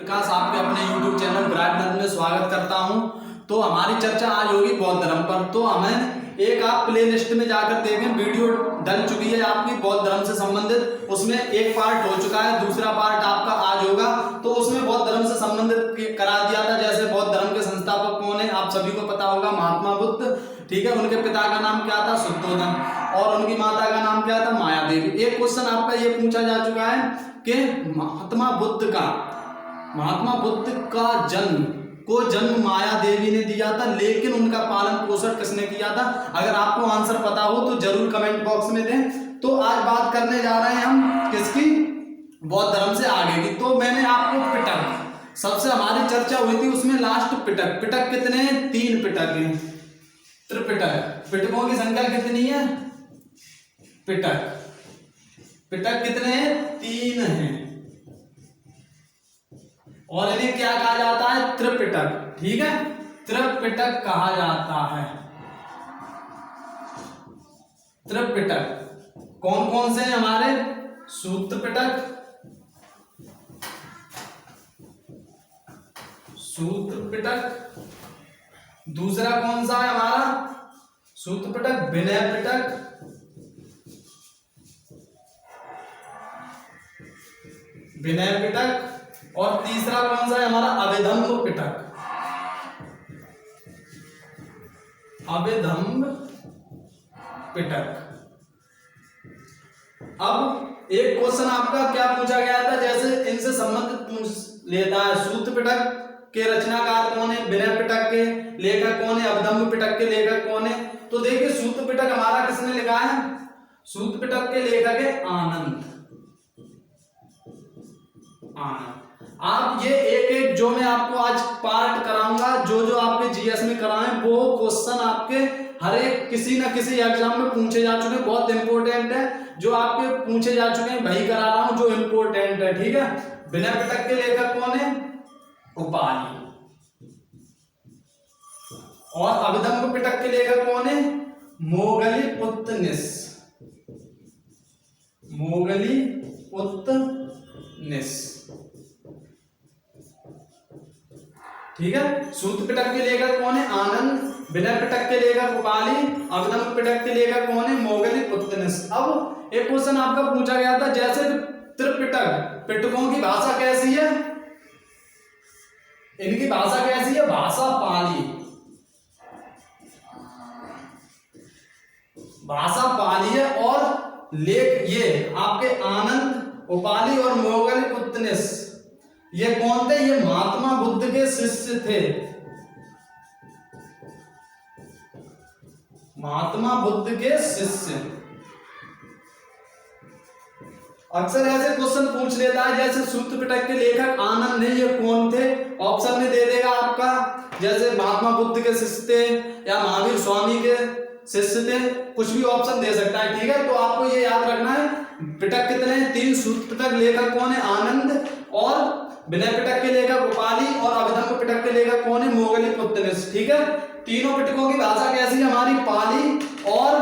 विकास आपके अपने YouTube channel brightness में स्वागत करता हूं। तो हमारी चर्चा आज होगी बौद्ध धर्म पर। तो हमें एक आप प्ले लिस्ट में जाकर देखें, वीडियो डल चुकी है आपकी बौद्ध धर्म से संबंधित। उसमें एक पार्ट हो चुका है, दूसरा पार्ट आपका आज होगा। तो उसमें बौद्ध धर्म से संबंधित करा दिया था, जैसे बौद्ध धर्म के संस्थापक कौन है आप सभी को पता होगा, महात्मा बुद्ध। ठीक है, उनके पिता का नाम क्या था, शुद्धोधन, और उनकी माता का नाम क्या था, माया देवी। एक क्वेश्चन आपका ये पूछा जा चुका है कि महात्मा बुद्ध का जन्म माया देवी ने दिया था, लेकिन उनका पालन पोषण किसने किया था। अगर आपको आंसर पता हो तो जरूर कमेंट बॉक्स में दें। तो आज बात करने जा रहे हैं हम किसकी, बौद्ध धर्म से आगे की। तो मैंने आपको पिटक, सबसे हमारी चर्चा हुई थी उसमें लास्ट पिटक कितने हैं, 3 पिटक हैं। त्रिपिटक, पिटकों की संख्या कितनी है, पिटक कितने हैं, 3 हैं, और इन्हें क्या कहा जाता है, त्रिपिटक। ठीक है, त्रिपिटक कहा जाता है। त्रिपिटक कौन कौन से हैं हमारे, सूत्र पिटक, दूसरा कौन सा है हमारा, सूत्र पिटक, विनय पिटक, और तीसरा कौन सा है हमारा, अभिधम्म पिटक। अब एक क्वेश्चन आपका क्या पूछा गया था, जैसे इनसे संबंधित पूछ लेता है, सूत्र पिटक के रचनाकार कौन है, विनय पिटक के लेखक कौन है, अभिधम्म पिटक के लेखक कौन है। तो देखिए सूत्र पिटक हमारा किसने लिखा है, सूत्र पिटक के लेखक है आनंद। आप ये एक जो मैं आपको आज पार्ट कराऊंगा, जो आपके जीएस में कराएं, वो क्वेश्चन आपके हर एक किसी ना किसी एग्जाम में पूछे जा चुके हैं, बहुत इंपॉर्टेंट है। जो आपके पूछे जा चुके हैं वही करा रहा हूं जो इंपॉर्टेंट है। ठीक है, विनय पिटक के लेखक कौन है, उपाली, और अभिधम्म पिटक के लेखक कौन है, मोगलीपुत्तनिस। ठीक है, सूत्र पिटक के लेखक कौन है, आनंद, विनय पिटक के लेखक उपाली, अभिधम्म पिटक के लेखक कौन है, मोगलीपुत्तनिस। अब एक क्वेश्चन आपका पूछा गया था, जैसे त्रिपिटक, पिटकों की भाषा कैसी है, इनकी भाषा कैसी है, भाषा पाली है, और लेख ये आपके आनंद, उपाली और मोगलीपुत्तनिस ये कौन थे, ये महात्मा बुद्ध के शिष्य थे। महात्मा बुद्ध के शिष्य। अक्सर ऐसे क्वेश्चन पूछ लेता है, जैसे सूत्र पिटक के लेखक आनंद ने, ये कौन थे, ऑप्शन में दे देगा आपका, जैसे महात्मा बुद्ध के शिष्य थे या महावीर स्वामी के शिष्य थे, कुछ भी ऑप्शन दे सकता है। ठीक है, तो आपको ये याद रखना है, पिटक कितने हैं, 3। सूत्र पिटक लेखक कौन है, आनंद, और विनय पिटक के लेखक उपाली, और अभिधम्म पिटक के लेखक कौन है, मोगलीपुत्तनिस। ठीक है, तीनों पिटकों की भाषा कैसी है हमारी, पाली, और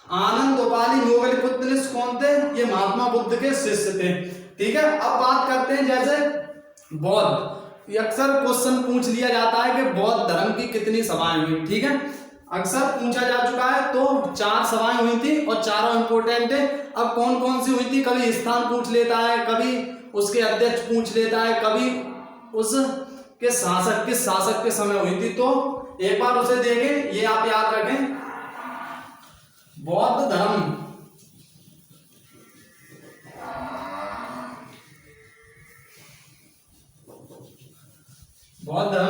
आनंद, उपाली, मोगलीपुत्तनिस कौन थे, ये महात्मा बुद्ध के शिष्य थे। ठीक है, अब बात करते हैं जैसे बौद्ध, अक्सर क्वेश्चन पूछ लिया जाता है कि बौद्ध धर्म की कितनी सभाएं हुई। ठीक है, अक्सर पूछा जा चुका है। तो 4 सभाएं हुई थी और चारों इंपोर्टेंट है। अब कौन कौन सी हुई थी, कभी स्थान पूछ लेता है, कभी उसके अध्यक्ष पूछ लेता है, कभी उसके शासक, किस शासक के समय हुई थी। तो एक बार उसे देखें, ये आप याद रखें, बौद्ध धर्म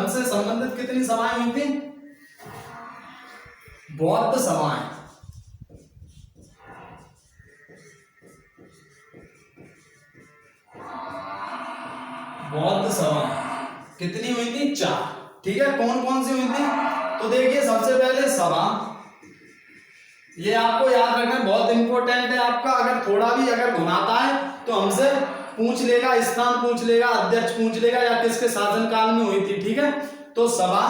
से संबंधित कितनी सभाएं हुई थी, बौद्ध सभाएं, कितनी हुई थी, 4। ठीक है, कौन कौन सी हुई थी, तो देखिए सबसे पहले सभा, ये आपको याद रखना बहुत इंपॉर्टेंट है आपका। अगर थोड़ा भी अगर घुमाता है तो हमसे पूछ लेगा, स्थान पूछ लेगा, अध्यक्ष पूछ लेगा, या किसके शासनकाल में हुई थी। ठीक है, तो सभा,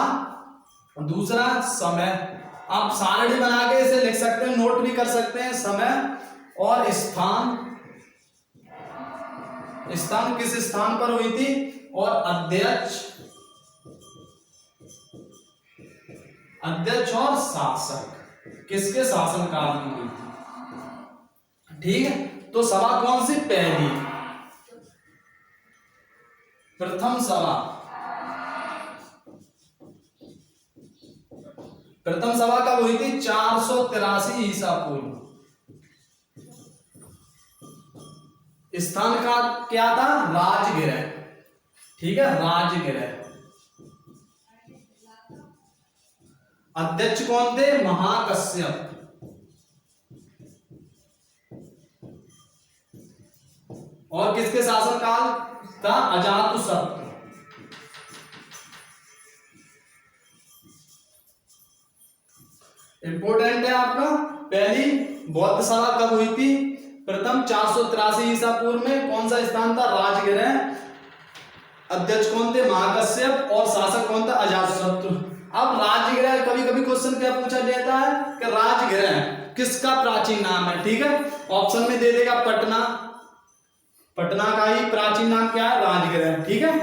दूसरा समय, आप सारणी बना के इसे लिख सकते हैं, नोट भी कर सकते हैं, समय और स्थान, स्थान किस स्थान पर हुई थी, और अध्यक्ष और शासक किसके शासनकाल में हुई थी? ठीक है, तो सभा कौन सी? पहली प्रथम सभा। प्रथम सभा कब हुई थी? 483 ईसा पूर्व। स्थान का क्या था? राजगृह। ठीक है, राजगृह। अध्यक्ष कौन थे? महाकश्यप। और किसके शासनकाल था? अजातशत्रु। इंपोर्टेंट है आपका। पहली बौद्ध सभा कब हुई थी? प्रथम 483 ईसा पूर्व में। कौन सा स्थान था? राजगृह। अध्यक्ष कौन थे? महाकश्यप। और शासक कौन था? अजातशत्रु। अब राजगृह, कभी कभी क्वेश्चन क्या पूछा जाता है कि राजगृह किसका प्राचीन नाम है? ठीक है, ऑप्शन में दे देगा पटना। पटना का ही प्राचीन नाम क्या है? राजगृह। ठीक है,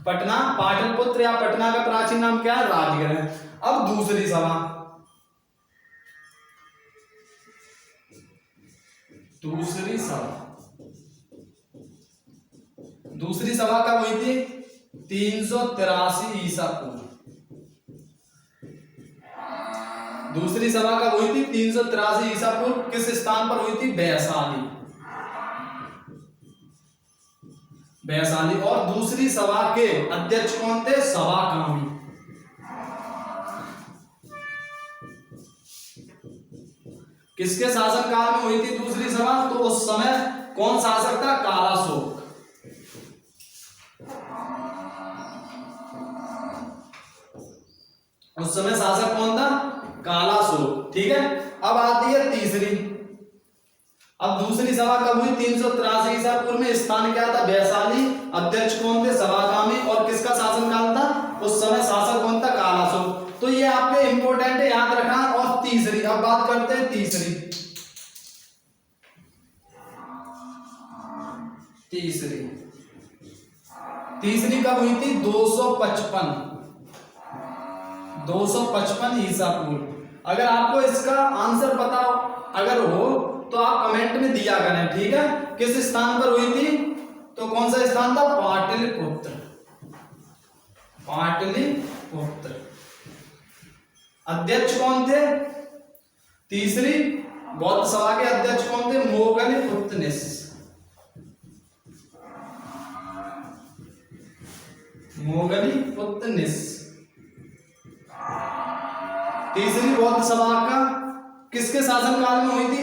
पटना, पाटलिपुत्र या पटना का प्राचीन नाम क्या है? राजगृह। अब दूसरी सभा, दूसरी सभा कब हुई थी? 383 ईसा पूर्व। दूसरी सभा कब हुई थी? 383 ईसा पूर्व। किस स्थान पर हुई थी? वैशाली। वैशाली। और दूसरी सभा के अध्यक्ष कौन थे? सभागामी। किसके शासन काल में हुई थी दूसरी सभा? तो उस समय कौन शासक था? कालाशोक। उस समय शासक कौन था? कालाशोक। ठीक है, अब आती है तीसरी। अब दूसरी सभा कब हुई? 383 ईसा पूर्व में। स्थान क्या था? वैशाली। अध्यक्ष कौन थे? सभागामी। और किसका शासनकाल था? उस समय शासक कौन था? कालाशोक। तो ये आपके इंपोर्टेंट है, याद रखना। और तीसरी, अब बात करते हैं तीसरी कब हुई थी? 255 ईसा पूर्व। अगर आपको इसका आंसर पता अगर हो तो आप कमेंट में दिया करें। ठीक है, किस स्थान पर हुई थी? तो कौन सा स्थान था? पाटलिपुत्र। अध्यक्ष कौन थे? तीसरी बौद्ध सभा के अध्यक्ष कौन थे? मोगलिपुत्तनिस। तीसरी बौद्ध सभा का किसके शासनकाल में हुई थी?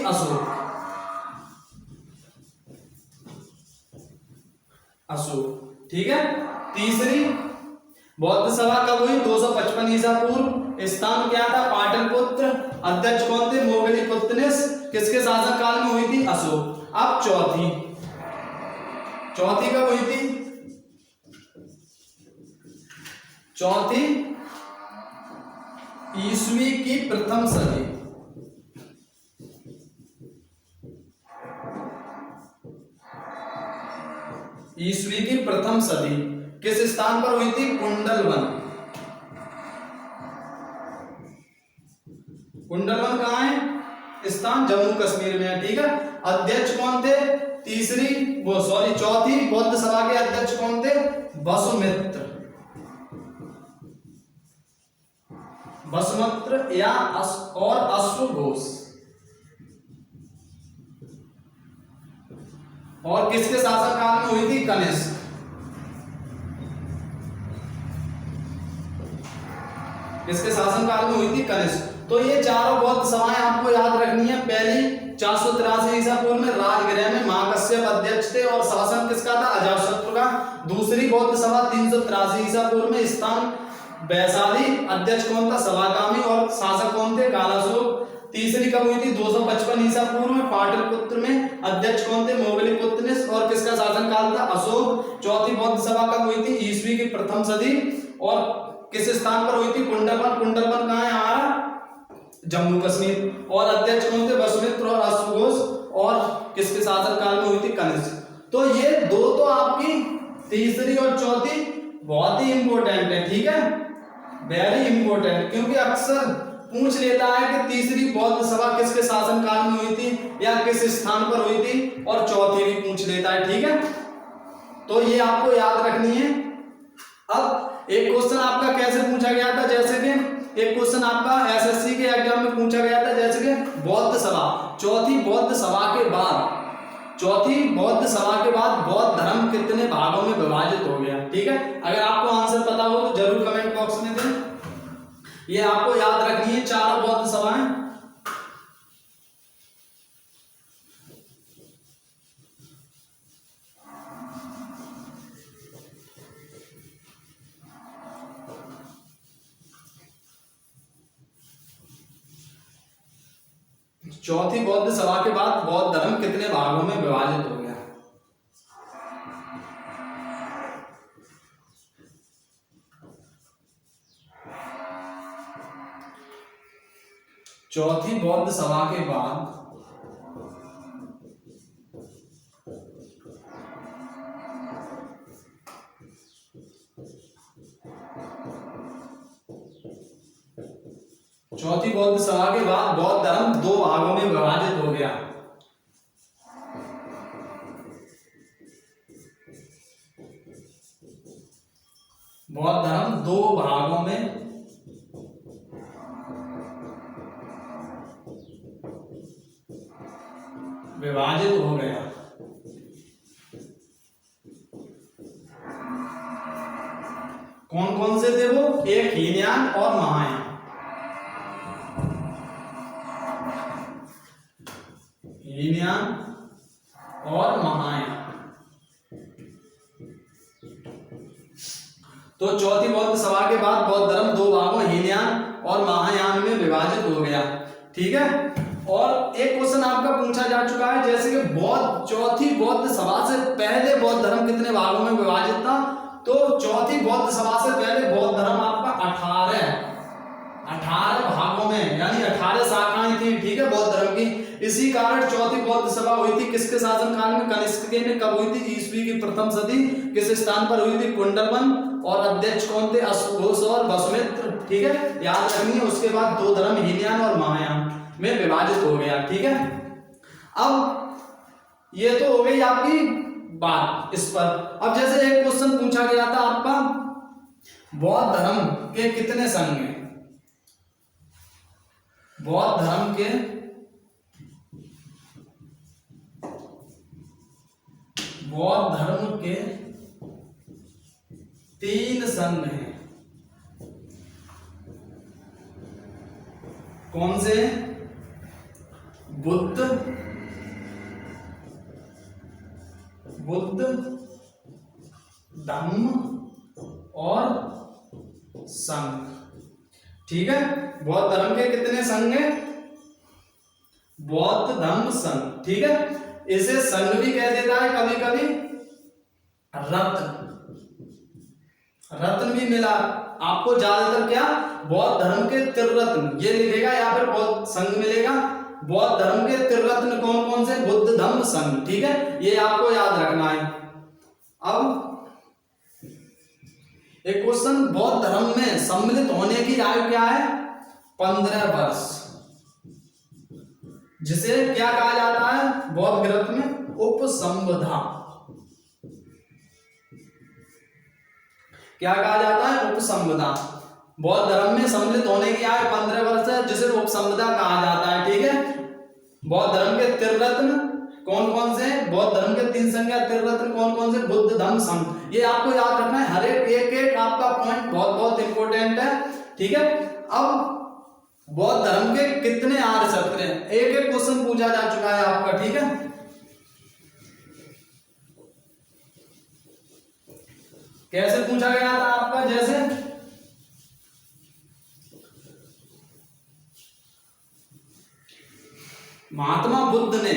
अशोक। ठीक है, तीसरी बौद्ध सभा कब हुई? 255 ईसा पूर्व। स्थान क्या था? पाटलिपुत्र। अध्यक्ष कौन थे? मोगलिपुत्तनिस। किसके शासनकाल में हुई थी? अशोक। अब चौथी कब हुई थी? चौथी ईस्वी की प्रथम सदी। ईस्वी की प्रथम सदी किस स्थान पर हुई थी? कुंडलवन। कुंडलवन कहाँ है? स्थान जम्मू कश्मीर में है। ठीक है, अध्यक्ष कौन थे? चौथी बौद्ध सभा के अध्यक्ष कौन थे? वसुमित्र या और अश्वघोष। और किसके शासनकाल में हुई थी? कनिष्क। किसके शासनकाल में हुई थी? कनिष्क। तो ये चारों बौद्ध सभाएं आपको याद रखनी है। पहली 483 ईसा पूर्व में राजगृह में महाकश्यप अध्यक्ष थे और शासन किसका था? अजातशत्रु का। दूसरी बौद्ध सभा 383 ईसा पूर्व में। स्थान वैशाली। अध्यक्ष कौन था? सभागामी। और शासक कौन थे? कालाशोक। तीसरी कब हुई थी? 255 ईसा पूर्व में पाटलिपुत्र में। अध्यक्ष कौन थे? मोगलिपुत्तनिस। और किसका शासनकाल था? अशोक। चौथी बौद्ध सभा कब हुई थी? ईस्वी की प्रथम सदी। और किस स्थान पर हुई थी? कुंडलवन। कुंडलवन कहाँ है हमारा? जम्मू कश्मीर। और अध्यक्ष कौन थे? वसुमित्र और अश्वघोष। और किसके शासनकाल में हुई थी? कनिष्क। तो ये दो तो आपकी तीसरी और चौथी बहुत ही इंपॉर्टेंट है, ठीक है, वेरी इंपॉर्टेंट, क्योंकि अक्सर पूछ लेता है कि तीसरी बौद्ध सभा किसके शासनकाल में हुई थी या किस स्थान पर हुई थी, और चौथी भी पूछ लेता है, ठीक है, तो ये आपको याद रखनी है। अब एक क्वेश्चन आपका कैसे पूछा गया था, जैसे कि एक क्वेश्चन आपका एसएससी के एग्जाम में पूछा गया था, जैसे कि बौद्ध सभा, चौथी बौद्ध सभा के बाद बौद्ध धर्म कितने भागों में विभाजित हो गया, ठीक है, अगर आपको आंसर पता हो तो जरूर कमेंट बॉक्स में दें। ये आपको याद रखनी है, 4 बौद्ध सभाएं। चौथी बौद्ध सभा के बाद बौद्ध धर्म कितने भागों में विभाजित हो गया। चौथी बौद्ध सभा के बाद बौद्ध धर्म 2 भागों में विभाजित हो गया। बौद्ध धर्म 2 भागों में विभाजित हो गया। कौन कौन से थे वो, एक हीनयान और महायान। हीनयान और महायान। तो चौथी बौद्ध सभा के बाद बौद्ध धर्म 2 भागों हीनयान और महायान में विभाजित हो गया, ठीक है। और एक क्वेश्चन आपका पूछा जा चुका है, जैसे कि चौथी बौद्ध सभा से पहले बौद्ध धर्म कितने भागों में विभाजित था, तो चौथी बौद्ध सभा से पहले बौद्ध धर्म आपका 18 भागों में, यानी 18 शाखाएं थी, ठीक है, बौद्ध धर्म की। इसी कारण चौथी बौद्ध सभा हुई थी किसके शासनकाल में, कनिष्क के में। कब हुई थी, ईस्वी की प्रथम सदी। किस स्थान पर हुई थी, कुंडलवन, और अध्यक्ष कौन थे, अश्वघोष और वसुमित्र, ठीक है, याद रखनी है। उसके बाद 2 धर्म हीनयान और महायान में विभाजित हो गया, ठीक है। अब ये तो हो गई आपकी बात इस पर। अब जैसे एक क्वेश्चन पूछा गया था आपका, बौद्ध धर्म के कितने संघ हैं, बौद्ध धर्म के बौद्ध धर्म के 3 संघ हैं। कौन से, बुद्ध धम्म और संघ, ठीक है। बौद्ध धर्म के कितने संघ हैं, बौद्ध धम्म संघ, ठीक है। इसे संघ भी कह देता है कभी कभी, रत्न भी मिला आपको ज्यादातर, क्या, बौद्ध धर्म के त्रिरत्न ये लिखेगा, या फिर बौद्ध संघ मिलेगा। बौद्ध धर्म के त्रिरत्न कौन कौन से, बुद्ध धम्म संघ, ठीक है, ये आपको याद रखना है। अब एक क्वेश्चन, बौद्ध धर्म में सम्मिलित होने की आयु क्या है, 15 वर्ष, जिसे क्या कहा जाता है बौद्ध ग्रंथ में, उपसंबधा। क्या कहा जाता है, उपसंबधा। बौद्ध धर्म में सम्मिलित होने की आयु 15 वर्ष है, जिसे उपसंबधा कहा जाता है, ठीक है। बौद्ध धर्म के त्रिरत्न कौन कौन से, बौद्ध धर्म के 3 संघ या त्रिरत्न कौन कौन से, बुद्ध धम्म संघ, ये आपको याद रखना है। हर एक आपका पॉइंट बहुत बहुत इंपॉर्टेंट है, ठीक है। अब बौद्ध धर्म के कितने आर्य सत्र हैं, एक क्वेश्चन पूछा जा चुका है आपका, ठीक है। कैसे पूछा गया था आपका, जैसे महात्मा बुद्ध ने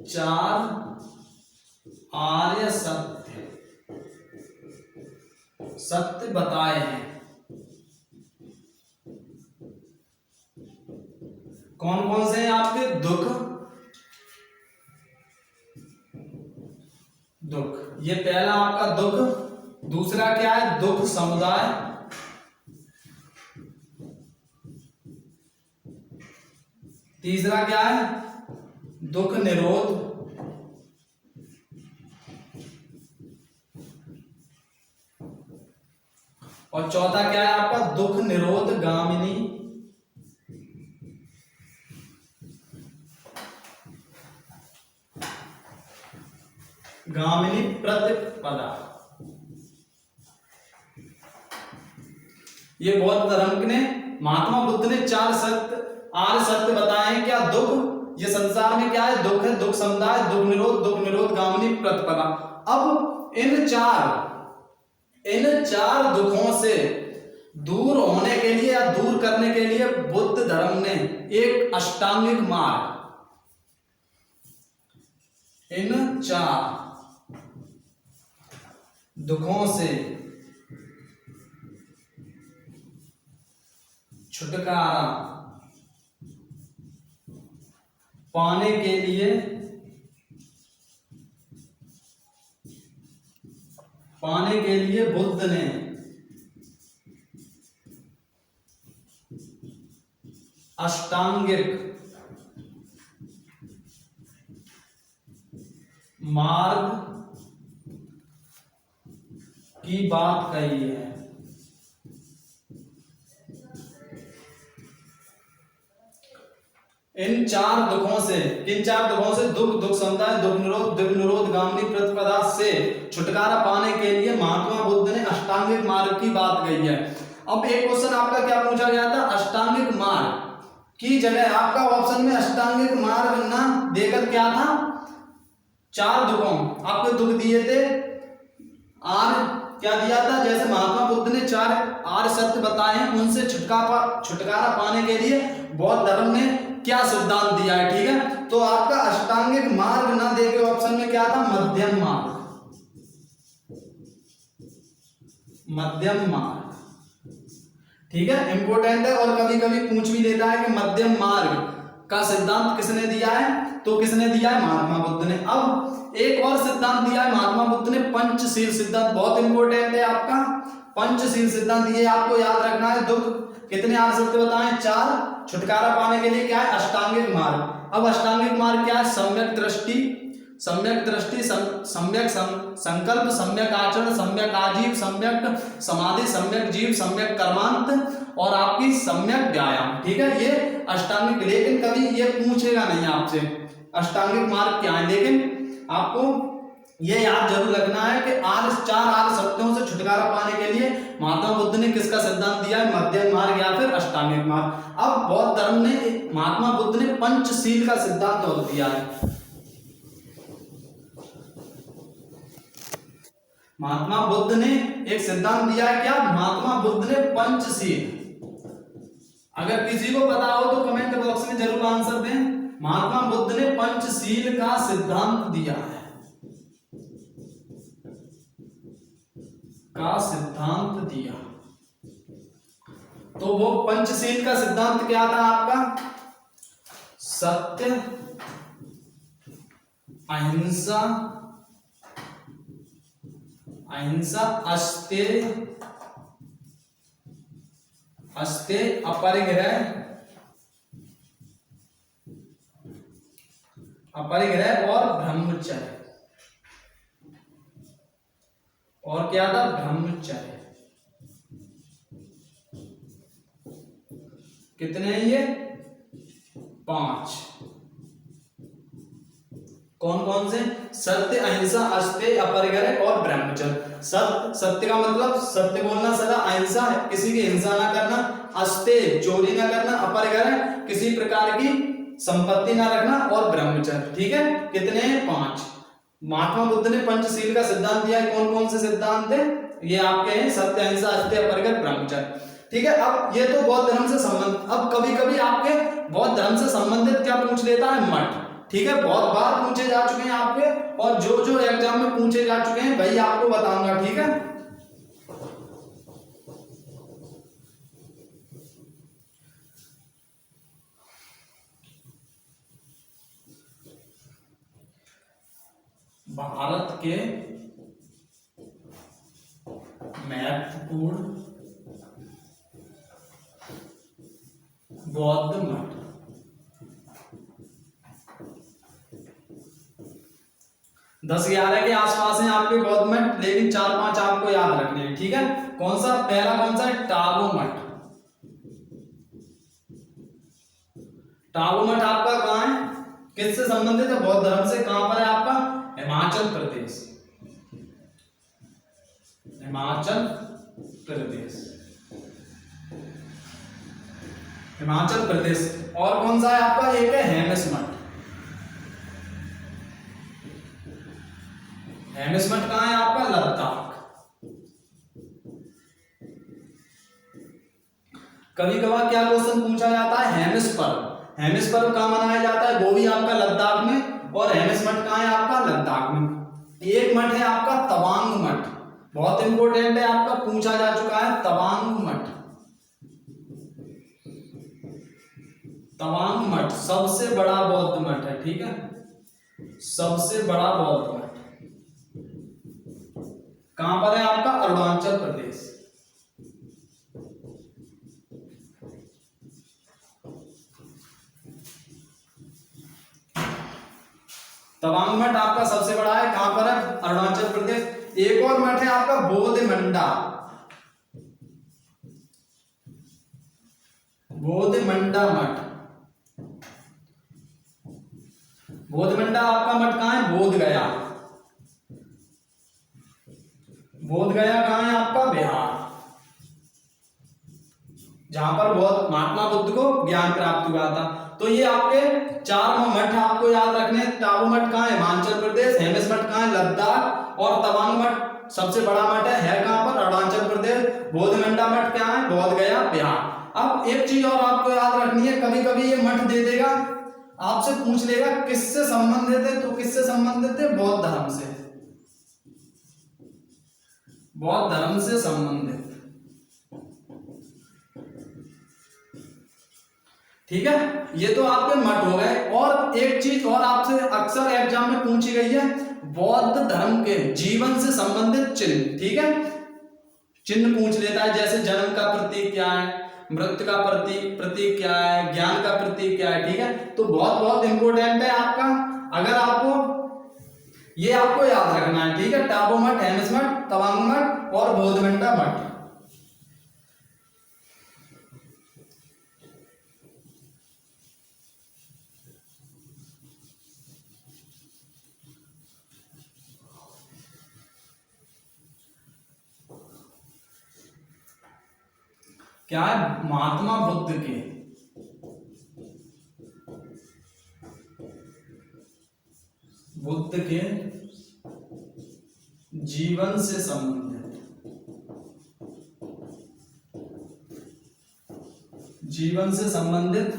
चार आर्य सत्य बताए हैं। कौन कौन से हैं आपके? दुख, दुख, ये पहला आपका दुख। दूसरा क्या है? दुख समुदाय। तीसरा क्या है? दुख निरोध। और चौथा क्या है आपका? दुख निरोध गामिनी। गामिनी प्रतिपदा। ये बौद्ध धर्म ने महात्मा बुद्ध ने 4 सत्य, 8 सत्य बताए हैं। क्या? दुख, ये संसार में क्या है? दुख है, दुख समुदाय, दुख निरोध गामिनी प्रतिपदा। अब इन चार दुखों से दूर होने के लिए या दूर करने के लिए बुद्ध धर्म ने एक अष्टांगिक मार्ग, इन 4 दुखों से छुटकारा पाने के लिए बुद्ध ने अष्टांगिक मार्ग की बात कही है। इन 4 दुखों से, किन 4 दुखों से? दुख समुदाय, दुख निरोध गामिनी प्रतिपदा से छुटकारा पाने के लिए महात्मा बुद्ध ने अष्टांगिक मार्ग की बात कही है। अब एक क्वेश्चन आपका क्या पूछा गया था? अष्टांगिक मार्ग की जगह आपका ऑप्शन में अष्टांगिक मार्ग ना देकर क्या था? 4 दुखों, आपको दुख दिए थे, क्या दिया था? जैसे महात्मा बुद्ध ने 4 आर्य सत्य बताए हैं, उनसे छुटकारा पाने के लिए बौद्ध धर्म ने क्या सिद्धांत दिया है। ठीक है, तो आपका अष्टांगिक मार्ग ना देके ऑप्शन में क्या था? मध्यम मार्ग। मध्यम मार्ग, ठीक है, इंपॉर्टेंट है और कभी कभी पूछ भी लेता है कि मध्यम मार्ग का सिद्धांत किसने दिया है? तो किसने दिया है? महात्मा बुद्ध ने। अब एक और सिद्धांत दिया है महात्मा बुद्ध ने, पंचशील सिद्धांत, बहुत इंपॉर्टेंट है आपका पंचशील सिद्धांत। ये आपको याद रखना है। दुख कितने आर्य सत्य बताएं? 4। छुटकारा पाने के लिए क्या है? अष्टांगिक मार्ग। अब अष्टांगिक मार्ग क्या है? सम्यक दृष्टि, सम्यक संकल्प, सम्यक आचरण, सम्यक आजीव, सम्यक समाधि, सम्यक जीव, सम्यक कर्मांत और आपकी सम्यक व्यायाम। ठीक है, ये अष्टांगिक। लेकिन कभी ये पूछेगा नहीं आपसे अष्टांगिक मार्ग क्या है, लेकिन आपको ये याद जरूर रखना है कि 4 आर्य सत्यों से छुटकारा पाने के लिए महात्मा बुद्ध ने किसका सिद्धांत दिया है? मध्यम मार्ग या फिर अष्टांगिक मार्ग। अब बौद्ध धर्म ने, महात्मा बुद्ध ने पंचशील का सिद्धांत और दिया है। महात्मा बुद्ध ने एक सिद्धांत दिया है। क्या? महात्मा बुद्ध ने पंचशील। अगर किसी को पता हो तो कमेंट बॉक्स में जरूर आंसर दें। महात्मा बुद्ध ने पंचशील का सिद्धांत दिया है, तो वो पंचशील का सिद्धांत क्या था आपका? सत्य, अहिंसा, अस्तेय, अपरिग्रह और ब्रह्मचर्य। और क्या था? ब्रह्मचर्य। कितने हैं ये? 5। कौन कौन से? सत्य, अहिंसा, अस्तेय, अपरिग्रह और ब्रह्मचर्य। सत्य का मतलब सत्य बोलना सदा, अहिंसा किसी की हिंसा ना करना, अस्तेय चोरी ना करना, अपरिग्रह किसी प्रकार की संपत्ति ना रखना और ब्रह्मचर्य। ठीक है, कितने हैं? 5। महात्मा बुद्ध ने पंचशील का सिद्धांत दिया है। कौन कौन से सिद्धांत है ये आपके हैं? सत्य, अहिंसा, अस्तेय, अपरिग्रह, ब्रह्मचर्य। ठीक है, अब ये तो बौद्ध धर्म से संबंधित। अब कभी कभी आपके बौद्ध धर्म से संबंधित क्या पूछ लेता है? मठ। ठीक है, बहुत बार पूछे जा चुके हैं आपके, और जो जो एग्जाम में पूछे जा चुके हैं वही आपको बताऊंगा। ठीक है, भारत के महत्वपूर्ण बौद्ध मठ। 10-11 के आसपास हैं आपके बौद्ध मठ, लेकिन 4-5 आपको याद रखने हैं, ठीक है। कौन सा पहला कौन सा है? टाबू मठ। टाबू मठ आपका कहाँ है, किससे संबंधित है? बौद्ध धर्म से। कहां पर है आपका? हिमाचल प्रदेश। हिमाचल प्रदेश, हिमाचल प्रदेश। और कौन सा है आपका? एक है हेमिस मठ। हेमिस मठ कहां है आपका? लद्दाख। कभी कभार क्या क्वेश्चन पूछा जाता है? हेमिस पर्व। हेमिस पर्व कहां मनाया जाता है? वो भी आपका लद्दाख में। और हेमिस मठ कहां है आपका? लद्दाख में। एक मठ है आपका तवांग मठ, बहुत इंपॉर्टेंट है आपका, पूछा जा चुका है। तवांग मठ, तवांग मठ सबसे बड़ा बौद्ध मठ है, ठीक है, सबसे बड़ा बौद्ध मठ। कहां पर है आपका? अरुणाचल प्रदेश। तवांग मठ आपका सबसे बड़ा है, कहां पर है? अरुणाचल प्रदेश। एक और मठ है आपका बोधिमंडा। बोधिमंडा मठ। बोधिमंडा आपका मठ कहां है? बोध गया। बोध गया कहां है आपका? बिहार, जहां पर बौद्ध महात्मा बुद्ध को ज्ञान प्राप्त हुआ था। तो ये आपके 4 मठ आपको याद रखने। टाबू मठ कहां है? हिमाचल प्रदेश। हेमिस मठ कहां है? लद्दाख। और तवांग मठ सबसे बड़ा मठ है कहां पर? अरुणाचल प्रदेश। बोधिमंडा मठ क्या है? बोध गया, बिहार। अब एक चीज और आपको याद रखनी है, कभी कभी ये मठ दे देगा, आपसे पूछ लेगा किससे संबंधित है, तो किससे संबंधित है? बौद्ध धर्म से, बौद्ध धर्म से संबंधित, ठीक है। ये तो आपके मठ हो गए। और एक चीज और आपसे अक्सर एग्जाम में पूछी गई है, बौद्ध धर्म के जीवन से संबंधित चिन्ह, ठीक है, चिन्ह पूछ लेता है। जैसे जन्म का प्रतीक क्या है, मृत्यु का प्रतीक क्या है, ज्ञान का प्रतीक क्या है, ठीक है। तो बहुत बहुत इंपॉर्टेंट है आपका, अगर आपको ये आपको याद रखना है, ठीक है। टाबू मठ, हेमिस मठ, तवांग मठ और बोधिमंडा मठ। क्या है? महात्मा बुद्ध के जीवन से संबंधित, जीवन से संबंधित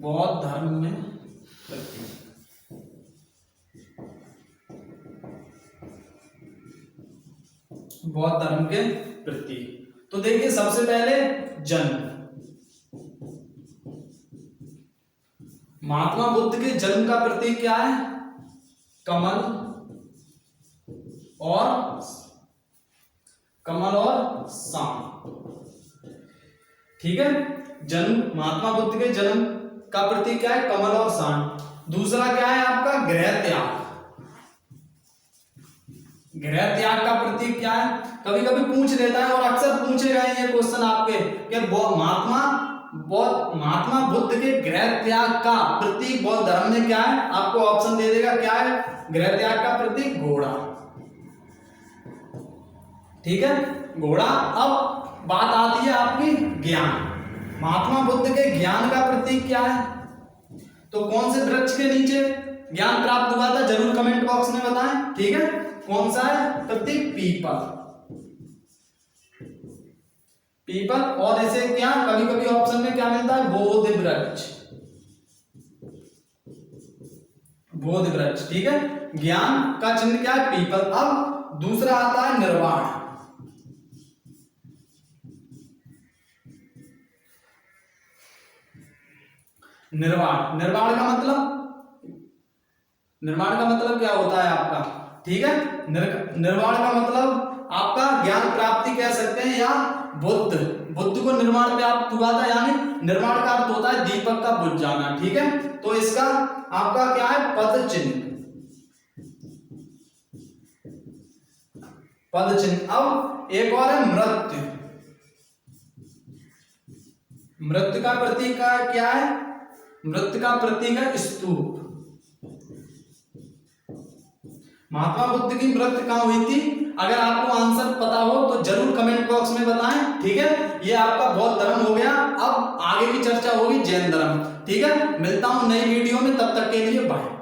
बौद्ध धर्म में प्रतीक, बौद्ध धर्म के प्रतीक। तो देखिए सबसे पहले जन्म, महात्मा बुद्ध के जन्म का प्रतीक क्या है? कमल और सांप, ठीक है। जन्म, महात्मा बुद्ध के जन्म का प्रतीक क्या है? कमल और सांप। दूसरा क्या है आपका? गृह त्याग। गृह त्याग का प्रतीक क्या है? कभी कभी पूछ लेता है और अक्सर पूछे गए ये क्वेश्चन आपके कि महात्मा बुद्ध के गृह त्याग का प्रतीक बौद्ध धर्म में क्या है? आपको ऑप्शन दे देगा, क्या है गृह त्याग का प्रतीक? घोड़ा, ठीक है, घोड़ा। अब बात आती है आपकी ज्ञान। महात्मा बुद्ध के ज्ञान का प्रतीक क्या है? तो कौन से वृक्ष के नीचे ज्ञान प्राप्त हुआ था? जरूर कमेंट बॉक्स में बताएं, ठीक है। कौन सा है प्रतीक? People, people. और ऐसे क्या कभी कभी ऑप्शन में क्या मिलता है? बोधि वृक्ष, बोधि वृक्ष, ठीक है। ज्ञान का चिन्ह क्या है? पीपल। अब दूसरा आता है निर्वाण। निर्वाण, निर्वाण का मतलब निर्माण का मतलब क्या होता है आपका, ठीक है। निर्माण का मतलब आपका ज्ञान प्राप्ति कह सकते हैं, या बुद्ध को निर्माण पे आप हुआ था, यानी निर्माण का अर्थ होता है दीपक का बुझ जाना, ठीक है। तो इसका आपका क्या है, पद चिन्ह, पद चिन्ह। अब एक और है मृत्यु। मृत्यु का प्रतीक क्या है, मृत्यु का प्रतीक है स्तूप। महात्मा बुद्ध की मृत्यु कहाँ हुई थी, अगर आपको आंसर पता हो तो जरूर कमेंट बॉक्स में बताएं, ठीक है। ये आपका बौद्ध धर्म हो गया, अब आगे की चर्चा होगी जैन धर्म, ठीक है। मिलता हूं नई वीडियो में, तब तक के लिए बाय।